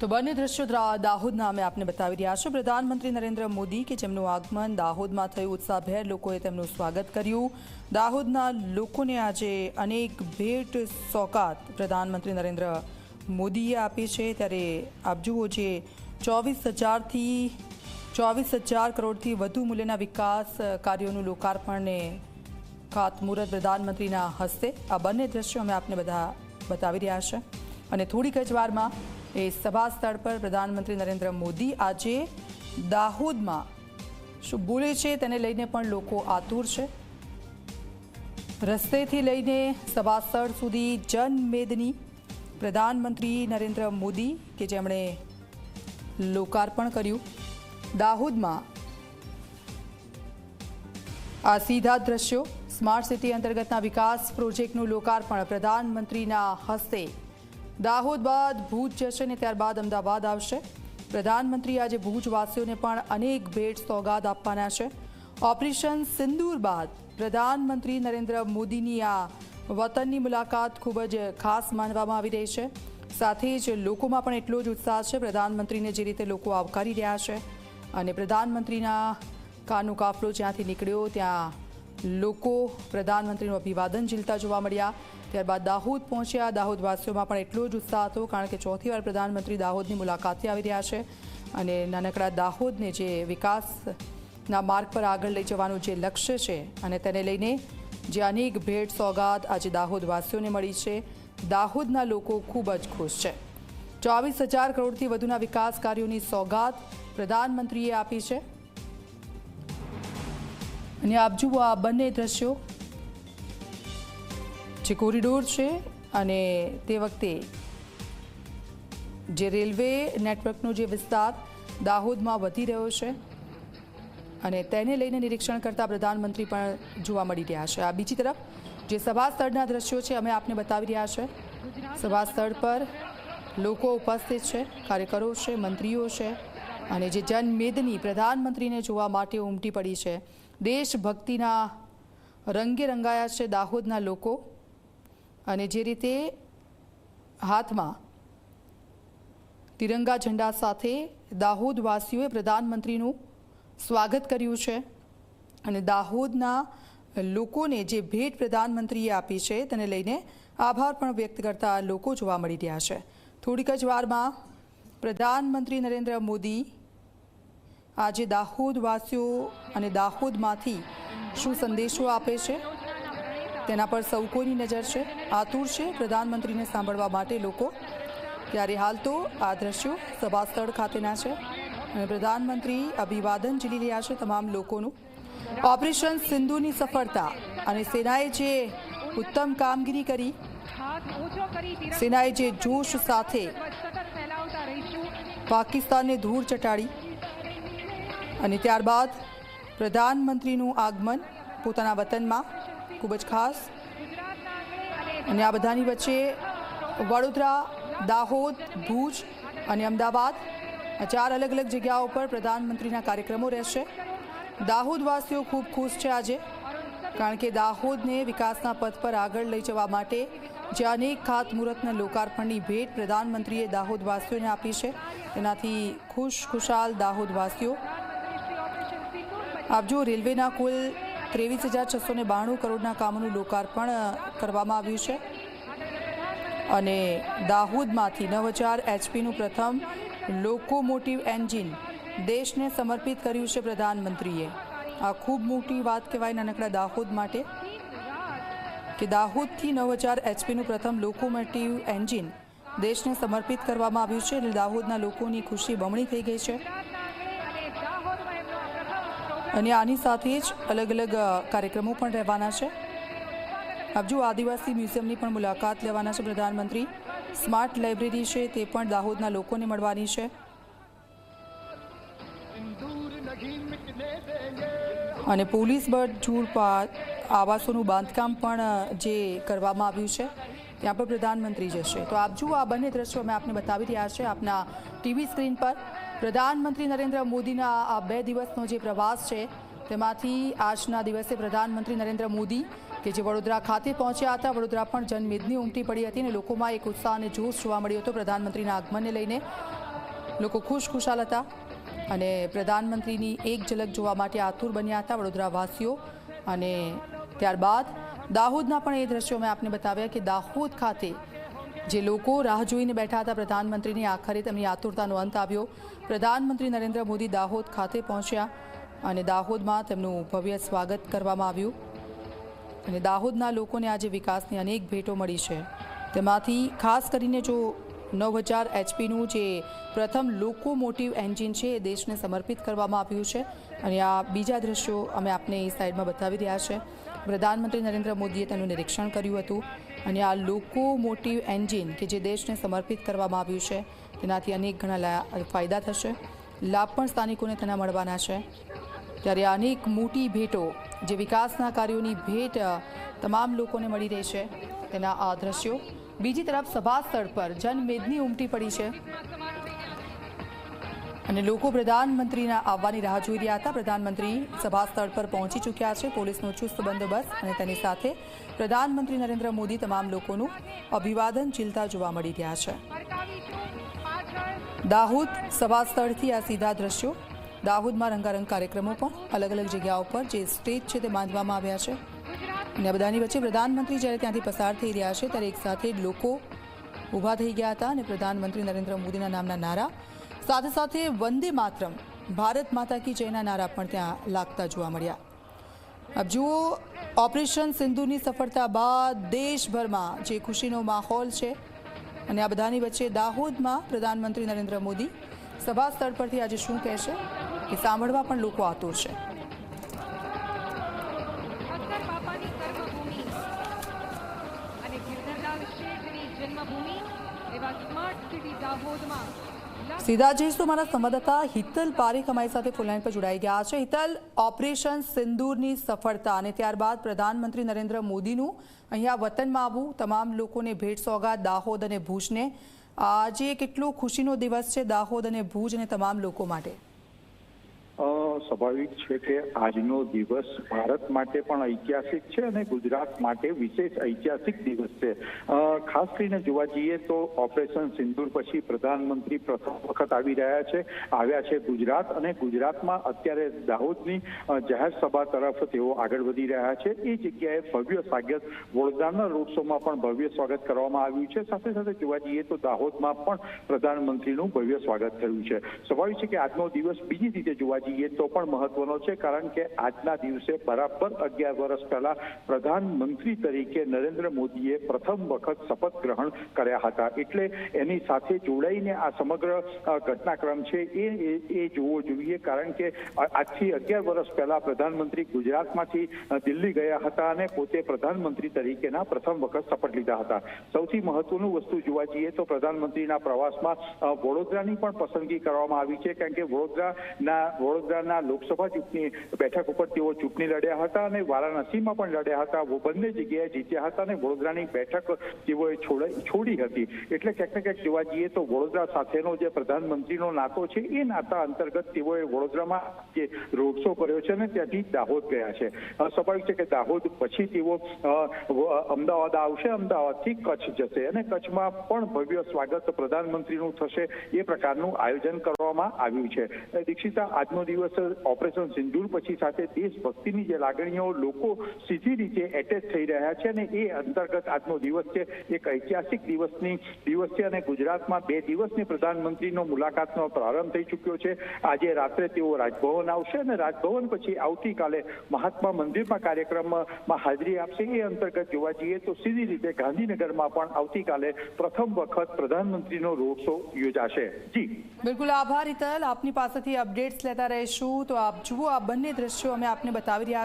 તો બંને દ્રશ્યો દાહોદના અમે આપને બતાવી રહ્યા છે। પ્રધાનમંત્રી નરેન્દ્ર મોદી કે જેમનું આગમન દાહોદમાં થયું, ઉત્સાહભેર લોકોએ તેમનું સ્વાગત કર્યું। દાહોદના લોકોને આજે અનેક ભેટ સોગાત પ્રધાનમંત્રી નરેન્દ્ર મોદીએ આપી છે। ત્યારે આપ જુઓ, જે 24,000 કરોડથી વધુ મૂલ્યના વિકાસ કાર્યોનું લોકાર્પણ ને ખાતમુહૂર્ત પ્રધાનમંત્રીના હસ્તે આ બંને દ્રશ્યો અમે આપને બધા બતાવી રહ્યા છે। અને થોડીક જ વારમાં એ સભા સ્થળ પર પ્રધાનમંત્રી નરેન્દ્ર મોદી આજે દાહોદમાં શું બોલે છે તેને લઈને પણ લોકો આતુર છે। રસ્તેથી લઈને સભા સ્થળ સુધી જનમેદની પ્રધાનમંત્રી નરેન્દ્ર મોદી કે જેમણે લોકાર્પણ કર્યું। દાહોદમાં આ સીધા દ્રશ્યો સ્માર્ટ સિટી અંતર્ગતના વિકાસ પ્રોજેક્ટનું લોકાર્પણ પ્રધાનમંત્રીના હસ્તે। દાહોદ બાદ ભુજ જશે ને ત્યારબાદ અમદાવાદ આવશે। પ્રધાનમંત્રી આજે ભુજવાસીઓને પણ અનેક ભેટ સોગાદ આપવાના છે। ઓપરેશન સિંદૂર બાદ પ્રધાનમંત્રી નરેન્દ્ર મોદીની આ વતનની મુલાકાત ખૂબ જ ખાસ માનવામાં આવી રહી છે। સાથે જ લોકોમાં પણ એટલો જ ઉત્સાહ છે। પ્રધાનમંત્રીને જે રીતે લોકો આવકારી રહ્યા છે અને પ્રધાનમંત્રીના કારનો કાફલો જ્યાંથી નીકળ્યો ત્યાં લોકો પ્રધાનમંત્રીનું અભિવાદન ઝીલતા જોવા મળ્યા। ત્યારબાદ દાહોદ પહોંચ્યા। દાહોદવાસીઓમાં પણ એટલો જ ઉત્સાહ હતો, કારણ કે ચોથી વાર પ્રધાનમંત્રી દાહોદની મુલાકાતે આવી રહ્યા છે અને નાનકડા દાહોદને જે વિકાસના માર્ગ પર આગળ લઈ જવાનું જે લક્ષ્ય છે અને તેને લઈને જે અનેક ભેટ સોગાદ આજે દાહોદવાસીઓને મળી છે। દાહોદના લોકો ખૂબ જ ખુશ છે। 24,000 કરોડથી વધુના વિકાસ કાર્યોની સોગાદ પ્રધાનમંત્રીએ આપી છે। અને આપ જુઓ આ બંને દ્રશ્યો, જે કોરિડોર છે અને તે વખતે જે રેલવે નેટવર્કનો જે વિસ્તાર દાહોદમાં વધી રહ્યો છે અને તેને લઈને નિરીક્ષણ કરતા પ્રધાનમંત્રી પણ જોવા મળી રહ્યા છે। આ બીજી તરફ જે સભા સ્થળના દ્રશ્યો છે અમે આપને બતાવી રહ્યા છે। સભા સ્થળ પર લોકો ઉપસ્થિત છે, કાર્યકરો છે, મંત્રીઓ છે અને જે જનમેદની પ્રધાનમંત્રીને જોવા માટે ઉમટી પડી છે। દેશભક્તિના રંગે રંગાયા છે દાહોદના લોકો અને જે રીતે હાથમાં તિરંગા ઝંડા સાથે દાહોદવાસીઓએ પ્રધાનમંત્રીનું સ્વાગત કર્યું છે અને દાહોદના લોકોને જે ભેટ પ્રધાનમંત્રીએ આપી છે તેને લઈને આભાર પણ વ્યક્ત કરતા લોકો જોવા મળી રહ્યા છે। થોડીક જ વારમાં પ્રધાનમંત્રી નરેન્દ્ર મોદી આજે દાહોદવાસીઓ અને દાહોદમાંથી શું સંદેશો આપે છે તેના પર સૌ કોઈની નજર છે, આતુર છે પ્રધાનમંત્રીને સાંભળવા માટે લોકો। ત્યારે હાલ તો આ દ્રશ્યો સભા સ્થળ ખાતેના છે અને પ્રધાનમંત્રી અભિવાદન ઝીલી રહ્યા છે તમામ લોકોનું। ઓપરેશન સિંધુની સફળતા અને સેનાએ જે ઉત્તમ કામગીરી કરી, સેનાએ જે જોશ સાથે પાકિસ્તાનને ધૂળ ચટાડી અને ત્યારબાદ પ્રધાનમંત્રીનું આગમન પોતાના વતનમાં ખૂબ જ ખાસ। અને આ બધાની વચ્ચે વડોદરા, દાહોદ, ભુજ અને અમદાવાદ આ 4 અલગ અલગ જગ્યાઓ પર પ્રધાનમંત્રીના કાર્યક્રમો રહેશે। દાહોદવાસીઓ ખૂબ ખુશ છે આજે, કારણ કે દાહોદને વિકાસના પથ પર આગળ લઈ જવા માટે જે અનેક ખાતમુહૂર્તના લોકાર્પણની ભેટ પ્રધાનમંત્રીએ દાહોદવાસીઓને આપી છે તેનાથી ખુશાલ દાહોદવાસીઓ। આપ જો રેલવેના કુલ 23,692 કરોડના કામોનું લોકાર્પણ કરવામાં આવ્યું છે અને દાહોદમાંથી 9,000 એચપીનું પ્રથમ લોકોમોટિવ એન્જિન દેશને સમર્પિત કર્યું છે પ્રધાનમંત્રીએ। આ ખૂબ મોટી વાત કહેવાય નાનકડા દાહોદ માટે કે દાહોદથી 9,000 એચપીનું પ્રથમ લોકોમોટિવ એન્જિન દેશને સમર્પિત કરવામાં આવ્યું છે અને દાહોદના લોકોની ખુશી બમણી થઈ ગઈ છે। અને આની સાથે જ અલગ અલગ કાર્યક્રમો પણ રહેવાના છે। આપ જો આદિવાસી મ્યુઝિયમની પણ મુલાકાત લેવાના છે પ્રધાનમંત્રી। સ્માર્ટ લાઇબ્રેરી છે તે પણ દાહોદના લોકોને મળવાની છે અને પોલીસ બળ આવાસોનું બાંધકામ પણ જે કરવામાં આવ્યું છે ત્યાં પર પ્રધાનમંત્રી જશે। તો આપ જુઓ આ બંને દ્રશ્યો અમે આપને બતાવી રહ્યા છે આપના ટીવી સ્ક્રીન પર। પ્રધાનમંત્રી નરેન્દ્ર મોદીના આ 2 દિવસનો જે પ્રવાસ છે તેમાંથી આજના દિવસે પ્રધાનમંત્રી નરેન્દ્ર મોદી કે જે વડોદરા ખાતે પહોંચ્યા હતા, વડોદરા પણ જનમેદની ઉમટી પડી હતી અને લોકોમાં એક ઉત્સાહ અને જોશ જોવા મળ્યો હતો પ્રધાનમંત્રીના આગમનને લઈને। લોકો ખુશખુશાલ હતા અને પ્રધાનમંત્રીની એક ઝલક જોવા માટે આતુર બન્યા હતા વડોદરાવાસીઓ। અને ત્યારબાદ દાહોદના પણ એ દ્રશ્યો મેં આપને બતાવ્યા કે દાહોદ ખાતે જે લોકો રાહ જોઈને બેઠા હતા પ્રધાનમંત્રીની, આખરે તેમની આતુરતાનો અંત આવ્યો। પ્રધાનમંત્રી નરેન્દ્ર મોદી દાહોદ ખાતે પહોંચ્યા અને દાહોદમાં તેમનું ભવ્ય સ્વાગત કરવામાં આવ્યું। અને દાહોદના લોકોને આજે વિકાસની અનેક ભેટો મળી છે, તેમાંથી ખાસ કરીને જો 9000 એચપીનું જે પ્રથમ લોકોમોટિવ એન્જિન છે એ દેશને સમર્પિત કરવામાં આવ્યું છે। અને આ બીજા દ્રશ્યો અમે આપને એ સાઈડમાં બતાવી રહ્યા છે। પ્રધાનમંત્રી નરેન્દ્ર મોદીએ તેનું નિરીક્ષણ કર્યું હતું અને આ લોકોમોટિવ એન્જિન કે જે દેશને સમર્પિત કરવામાં આવ્યું છે તેનાથી અનેક ઘણા ફાયદા થશે, લાભ પણ સ્થાનિકોને તેના મળવાના છે। ત્યારે અનેક મોટી ભેટો જે વિકાસના કાર્યોની ભેટ તમામ લોકોને મળી રહી છે તેના આ દ્રશ્યો। બીજી તરફ સભા સ્થળ પર જનમેદની ઉમટી પડી છે અને લોકો પ્રધાનમંત્રીના આવવાની રાહ જોઈ રહ્યા હતા। પ્રધાનમંત્રી સભા સ્થળ પર પહોંચી ચૂક્યા છે, પોલીસનો ચુસ્ત બંદોબસ્ત અને તેની સાથે પ્રધાનમંત્રી નરેન્દ્ર મોદી તમામ લોકોનું અભિવાદન ઝીલતા જોવા મળી રહ્યા છે। દાહોદ સભા સ્થળથી આ સીધા દ્રશ્યો। દાહોદમાં રંગારંગ કાર્યક્રમો પણ અલગ અલગ જગ્યાઓ પર જે સ્ટેજ છે તે બાંધવામાં આવ્યા છે અને આ બધાની વચ્ચે પ્રધાનમંત્રી જ્યારે ત્યાંથી પસાર થઈ રહ્યા છે ત્યારે એક સાથે લોકો ઊભા થઈ ગયા હતા અને પ્રધાનમંત્રી નરેન્દ્ર મોદીના નામના નારા સાથે સાથે વંદે માતરમ, ભારત માતા કી જયના નારા પણ ત્યાં લાગતા જોવા મળ્યા। अब જુઓ, ઓપરેશન સિંદૂરની સફળતા બાદ દેશભરમાં જે ખુશીનો માહોલ છે અને આ બધાની વચ્ચે દાહોદમાં પ્રધાનમંત્રી નરેન્દ્ર મોદી સભા સ્થળ પરથી આજે શું કહેશે એ સાંભળવા પણ લોકો આતુર છે। સીધા જઈશ તો મારા સંવાદદાતા હિતલ પારેખ અમારી સાથે ફોનલાઈન પર જોડાઈ ગયા છે। હિતલ, ઓપરેશન સિંદૂરની સફળતા અને ત્યારબાદ પ્રધાનમંત્રી નરેન્દ્ર મોદીનું અહીંયા વતનમાં આવવું, તમામ લોકોને ભેટ સોગાદ દાહોદ અને ભુજને, આજે કેટલો ખુશીનો દિવસ છે દાહોદ અને ભુજ અને તમામ લોકો માટે? સ્વાભાવિક છે કે આજનો દિવસ ભારત માટે પણ ઐતિહાસિક છે અને ગુજરાત માટે વિશેષ ઐતિહાસિક દિવસ છે। ખાસ કરીને જોવા જઈએ તો ઓપરેશન સિંદૂર પછી પ્રધાનમંત્રી પ્રથમ વખત આવ્યા છે ગુજરાત અને ગુજરાતમાં અત્યારે દાહોદની જાહેર સભા તરફ તેઓ આગળ વધી રહ્યા છે। એ જગ્યાએ ભવ્ય સ્વાગત, વડોદરાના રોડ શોમાં પણ ભવ્ય સ્વાગત કરવામાં આવ્યું છે। સાથે સાથે જોવા જઈએ તો દાહોદમાં પણ પ્રધાનમંત્રીનું ભવ્ય સ્વાગત થયું છે। સ્વાભાવિક છે કે આજનો દિવસ બીજી રીતે જોવા જઈએ તો પણ મહત્વનો છે, કારણ કે આજના દિવસે બરાબર 11 વર્ષ પહેલા પ્રધાનમંત્રી તરીકે નરેન્દ્ર મોદીએ પ્રથમ વખત શપથ ગ્રહણ કર્યા હતા। એટલે એની સાથે જોડાઈને આ સમગ્ર ઘટનાક્રમ છે એ જોવો જોઈએ, કારણ કે આજથી 11 વર્ષ પહેલા પ્રધાનમંત્રી ગુજરાતમાંથી દિલ્હી ગયા હતા અને પોતે પ્રધાનમંત્રી તરીકેના પ્રથમ વખત શપથ લીધા હતા। સૌથી મહત્વનું વસ્તુ જોવા જઈએ તો પ્રધાનમંત્રીના પ્રવાસમાં વડોદરાની પણ પસંદગી કરવામાં આવી છે, કારણ કે વડોદરાના લોકસભા ચૂંટણી બેઠક ઉપર તેઓ ચૂંટણી લડ્યા હતા અને વારાણસીમાં પણ લડ્યા હતા। બંને જગ્યાએ જીત્યા હતા અને વડોદરાની બેઠક તેઓએ છોડી હતી। એટલે ક્યાંક ને ક્યાંક જોવા જઈએ તો વડોદરા સાથેનો જે પ્રધાનમંત્રીનો નાતો છે એ નાતા અંતર્ગત તેઓએ વડોદરામાં જે રોડ શો કર્યો છે અને ત્યાંથી દાહોદ ગયા છે। સ્વાભાવિક છે કે દાહોદ પછી તેઓ અમદાવાદ આવશે, અમદાવાદથી કચ્છ જશે અને કચ્છમાં પણ ભવ્ય સ્વાગત પ્રધાનમંત્રીનું થશે એ પ્રકારનું આયોજન કરવામાં આવ્યું છે। દીક્ષિતા, આજનો દિવસ ઓપરેશન સિંદૂર પછી સાથે દેશભક્તિની જે લાગણીઓ લોકો સીધી રીતે એટેચ થઈ રહ્યા છે અને એ અંતર્ગત આજનો દિવસ છે એક ઐતિહાસિક દિવસ છે અને ગુજરાતમાં 2 દિવસની પ્રધાનમંત્રીનો મુલાકાતનો પ્રારંભ થઈ ચૂક્યો છે। આજે રાત્રે તેઓ રાજભવન આવશે અને રાજભવન પછી આવતીકાલે મહાત્મા મંદિરમાં કાર્યક્રમમાં હાજરી આપશે। એ અંતર્ગત જોવા જઈએ તો સીધી રીતે ગાંધીનગરમાં પણ આવતીકાલે પ્રથમ વખત પ્રધાનમંત્રીનો રોડ શો યોજાશે। જી બિલકુલ, આભાર હિતલ, આપની પાસેથી અપડેટ્સ લેતા રહીશું। તો આપ જુઓ, આ બંને દ્રશ્યો અમે આપને બતાવી રહ્યા